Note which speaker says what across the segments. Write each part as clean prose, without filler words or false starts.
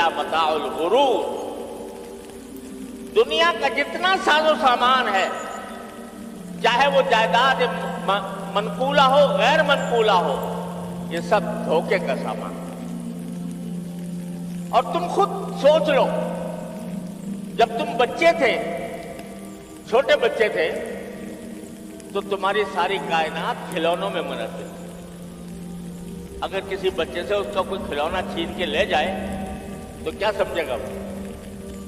Speaker 1: इल्ला मताउल गुरूर। दुनिया का जितना साजो सामान है, चाहे वो जायदाद मनकूला हो गैर मनकूला हो, ये सब धोखे का सामान। और तुम खुद सोच लो, जब तुम बच्चे थे, छोटे बच्चे थे, तो तुम्हारी सारी कायनात खिलौनों में मनती थी। अगर किसी बच्चे से उसका कोई खिलौना छीन के ले जाए तो क्या समझेगा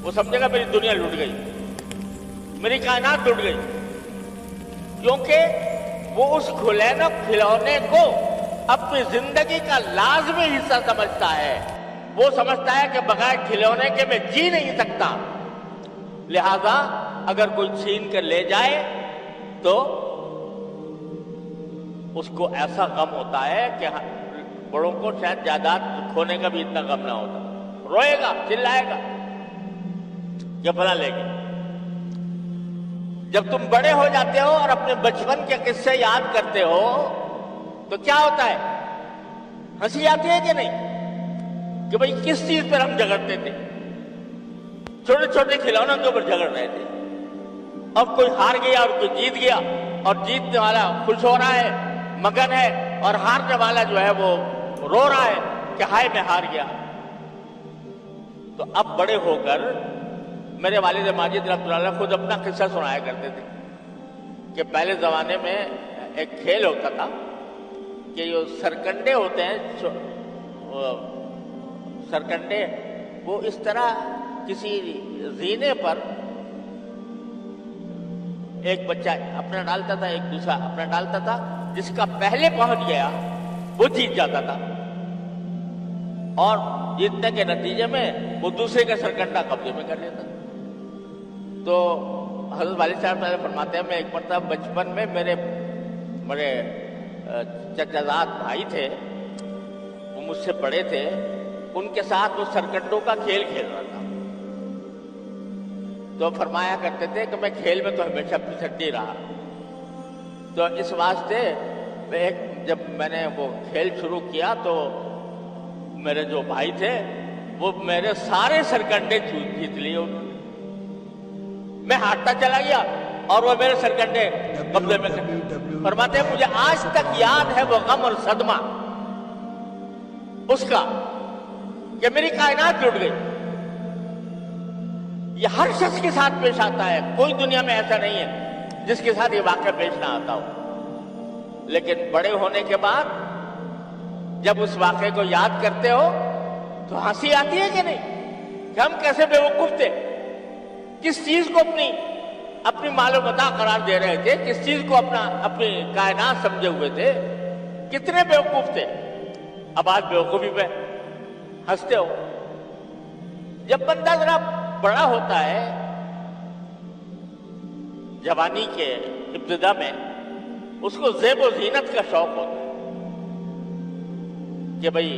Speaker 1: वो समझेगा मेरी दुनिया लुट गई, मेरी कायनात लुट गई, क्योंकि वो उस खिलौने को अपनी जिंदगी का लाजमी हिस्सा समझता है। वो समझता है कि बगैर खिलौने के मैं जी नहीं सकता। लिहाजा अगर कोई छीन कर ले जाए तो उसको ऐसा गम होता है कि बड़ों को शायद जायदाद खोने का भी इतना गम ना होता, रोएगा, चिल्लाएगा कि भला ले गए। जब तुम बड़े हो जाते हो और अपने बचपन के किस्से याद करते हो तो क्या होता है? हंसी आती है कि नहीं कि भाई किस चीज पर हम झगड़ते थे? छोटे छोटे खिलौनों के ऊपर झगड़ रहे थे। अब कोई हार गया और कोई जीत गया, और जीतने वाला खुश हो रहा है, मगन है, और हारने वाला जो है वो रो रहा है कि हाय मैं हार गया। तो अब बड़े होकर मेरे वालिद माजिद रहमतुल्लाह खुद अपना किस्सा सुनाया करते थे कि पहले जमाने में एक खेल होता था कि जो सरकंडे होते हैं, सरकंडे वो इस तरह किसी जीने पर एक बच्चा अपना डालता था, एक दूसरा अपना डालता था, जिसका पहले पहुंच गया वो जीत जाता था, और जीतने के नतीजे में वो दूसरे का सरकंडा कब्जे में कर लेता। तो हज़रत वालिद साहब पहले फरमाते हैं, मैं एक मरतबा बचपन में मेरे चचाजाद भाई थे, वो मुझसे बड़े थे, उनके साथ वो सरकंडों का खेल खेल रहा था। तो फरमाया करते थे कि मैं खेल में तो हमेशा पिछड़ती रहा। तो इस वास्ते जब मैंने वो खेल शुरू किया तो मेरे जो भाई थे वो मेरे सारे सरकंडे जीत लिए उन्होंने। मैं हारता चला गया और वो मेरे सरकंडे कब्जे में कर। फरमाते हैं मुझे आज तक याद है वो गम और सदमा उसका कि मेरी कायनात लुट गई। ये हर शख्स के साथ पेश आता है, कोई दुनिया में ऐसा नहीं है जिसके साथ ये वाकया पेश ना आता हो। लेकिन बड़े होने के बाद जब उस वाकये को याद करते हो तो हंसी आती है कि नहीं, कि हम कैसे बेवकूफ थे, किस चीज को अपनी मालूमता करार दे रहे थे, किस चीज को अपनी कायनात समझे हुए थे, कितने बेवकूफ थे। अब आज बेवकूफी पे हंसते हो। जब बंदा जरा बड़ा होता है, जवानी के इब्तिदा में, उसको ज़ेब व ज़ीनत का शौक होता है कि भाई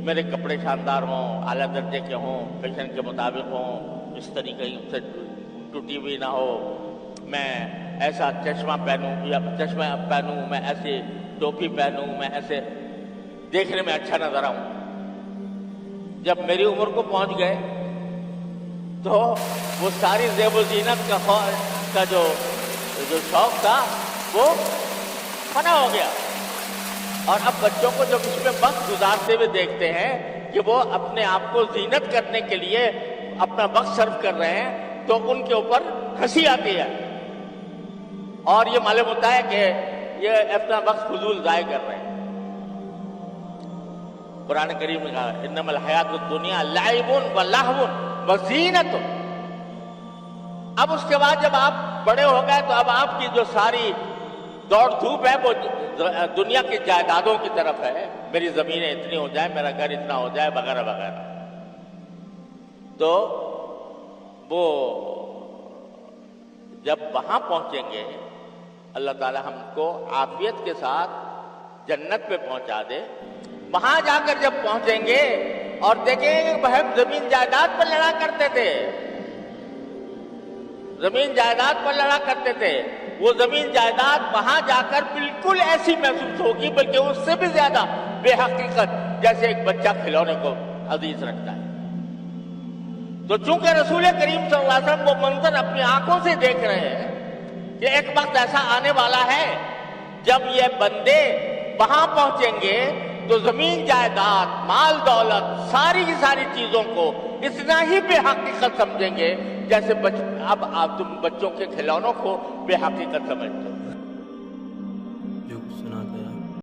Speaker 1: मेरे कपड़े शानदार हों, आला दर्जे के हों, फैशन के मुताबिक हों, इस तरीके से टूटी हुई ना हो, मैं ऐसा चश्मा पहनूं या चश्मा पहनूं, मैं ऐसे टोपी पहनूं, मैं ऐसे देखने में अच्छा नजर आऊं। जब मेरी उम्र को पहुंच गए तो वो सारी ज़ेब व ज़ीनत का जो शौक था वो फना हो गया। और अब बच्चों को जब इसमें वक्त गुजारते हुए देखते हैं कि वो अपने आप को जीनत करने के लिए अपना वक्त सर्व कर रहे हैं तो उनके ऊपर हंसी आती है, और ये मालूम होता है कि ये अपना वक्त फजूल ज़ाय कर रहे हैं। कुरान करीम में कहा इन्नमल हयातुद दुनिया लाइबुन व लहवुन व ज़ीनतुन। अब उसके बाद जब आप बड़े हो गए तो अब आपकी जो सारी दौड़ धूप है वो दुनिया की जायदादों की तरफ है। मेरी जमीनें इतनी हो जाए, मेरा घर इतना हो जाए, वगैरह वगैरह। तो वो जब वहां पहुंचेंगे, अल्लाह ताला हमको आफियत के साथ जन्नत पे पहुंचा दे। वहां जाकर जब पहुंचेंगे और देखेंगे कि हम जमीन जायदाद पर लड़ा करते थे, जमीन जायदाद पर लड़ा करते थे, वो जमीन जायदाद वहां जाकर बिल्कुल ऐसी महसूस होगी, बल्कि उससे भी ज्यादा बेहकीकत, जैसे एक बच्चा खिलौने को अजीज रखता है। تو چونکہ رسول کریم صلی اللہ علیہ وسلم وہ منظر اپنی آنکھوں سے دیکھ رہے ہیں کہ ایک وقت ایسا آنے والا ہے جب یہ بندے وہاں پہنچیں گے تو زمین جائیداد مال دولت ساری کی ساری چیزوں کو اتنا ہی بے حقیقت سمجھیں گے جیسے اب تم بچوں کے کھلونوں کو بے حقیقت سمجھتے ہو.